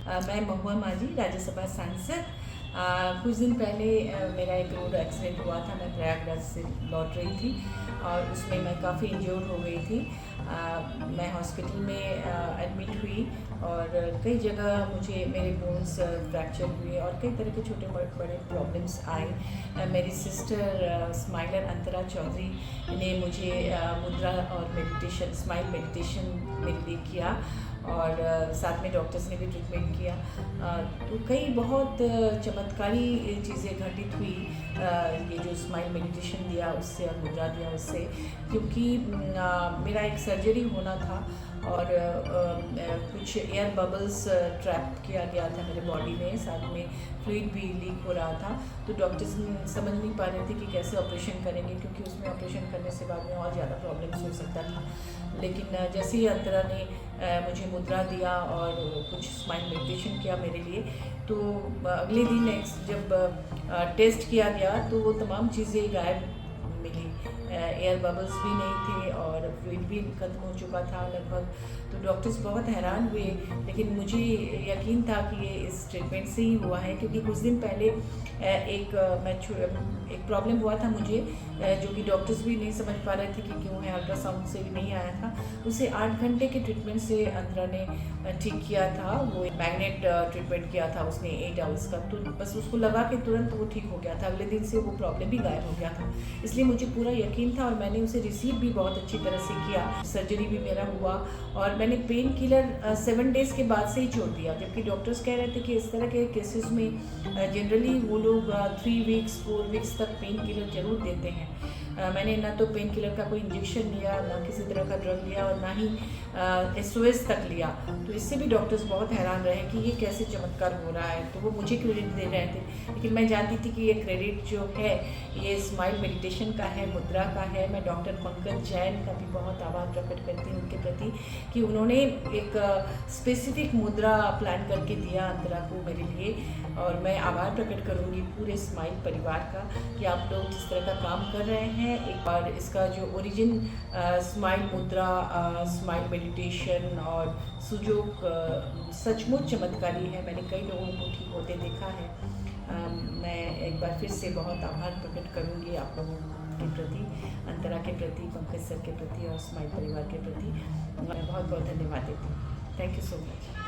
मैं महुआ माझी, राज्यसभा सांसद। कुछ दिन पहले मेरा एक रोड एक्सीडेंट हुआ था। मैं प्रयागराज से लौट रही थी और उसमें मैं काफ़ी इंजर्ड हो गई थी। मैं हॉस्पिटल में एडमिट हुई और कई जगह मुझे मेरे बोन्स फ्रैक्चर हुए और कई तरह के छोटे बड़े प्रॉब्लम्स आए। मेरी सिस्टर स्माइलर अंतरा चौधरी ने मुझे मुद्रा और मेडिटेशन, स्माइल मेडिटेशन मेरे लिए किया और साथ में डॉक्टर्स ने भी ट्रीटमेंट किया। तो कई बहुत चमत्कारी चीज़ें घटित हुई ये जो स्माइल मेडिटेशन दिया उससे और मुद्रा दिया उससे, क्योंकि मेरा एक सर्जरी होना था और कुछ एयर बबल्स ट्रैप किया गया था मेरे बॉडी में, साथ में फ्लूइड भी लीक हो रहा था। तो डॉक्टर्स समझ नहीं पा रहे थे कि कैसे ऑपरेशन करेंगे, क्योंकि उसमें ऑपरेशन करने से बाद में और ज़्यादा प्रॉब्लम्स हो सकता था। लेकिन जैसे ही अंतरा ने मुझे मुद्रा दिया और कुछ स्माइल मेडिटेशन किया मेरे लिए, तो अगले दिन जब टेस्ट किया गया तो वो तमाम चीज़ें गायब मिली। एयर बबल्स भी नहीं थे और फ्लूइड भी ख़त्म हो चुका था लगभग। तो डॉक्टर्स बहुत हैरान हुए, लेकिन मुझे यकीन था कि ये इस ट्रीटमेंट से ही हुआ है, क्योंकि कुछ दिन पहले एक प्रॉब्लम हुआ था मुझे, जो कि डॉक्टर्स भी नहीं समझ पा रहे थे कि क्यों है, अल्ट्रासाउंड से भी नहीं आया था। उसे 8 घंटे के ट्रीटमेंट से अंतरा ने ठीक किया था। वो मैग्नेट ट्रीटमेंट किया था उसने 8 आवर्स का, तो बस उसको लगा के तुरंत वो ठीक हो गया था। अगले दिन से वो प्रॉब्लम भी गायब हो गया था। इसलिए मुझे पूरा यकीन था और मैंने उसे रिसीव भी बहुत अच्छी तरह से किया। सर्जरी भी मेरा हुआ और मैंने पेन किलर 7 डेज़ के बाद से ही छोड़ दिया, जबकि डॉक्टर्स कह रहे थे कि इस तरह के केसेस में जनरली वो लोग 3 वीक्स 4 वीक्स तक पेन किलर ज़रूर देते हैं। मैंने ना तो पेन किलर का कोई इंजेक्शन लिया, ना किसी तरह का ड्रग लिया और ना ही SOS तक लिया। तो इससे भी डॉक्टर्स बहुत हैरान रहे कि ये कैसे चमत्कार हो रहा है। तो वो मुझे क्रेडिट दे रहे थे, लेकिन मैं जानती थी कि ये क्रेडिट जो है ये स्माइल मेडिटेशन का है, मुद्रा का है। मैं डॉक्टर पंकज जैन का भी बहुत आभार प्रकट करती हूँ उनके प्रति कि उन्होंने एक स्पेसिफिक मुद्रा प्लान करके दिया अंतरा को मेरे लिए। और मैं आभार प्रकट करूँगी पूरे स्माइल परिवार का कि आप लोग जिस तरह का काम कर रहे हैं। एक बार इसका जो ओरिजिन स्माइल मुद्रा, स्माइल मेडिटेशन और सुजोग सचमुच चमत्कारी है। मैंने कई लोगों को ठीक होते देखा है। मैं एक बार फिर से बहुत आभार प्रकट करूँगी आप लोगों के प्रति, अंतरा के प्रति, पंकज सर के प्रति और स्माइल परिवार के प्रति। मैं बहुत बहुत धन्यवाद देती हूँ। Thank you so much.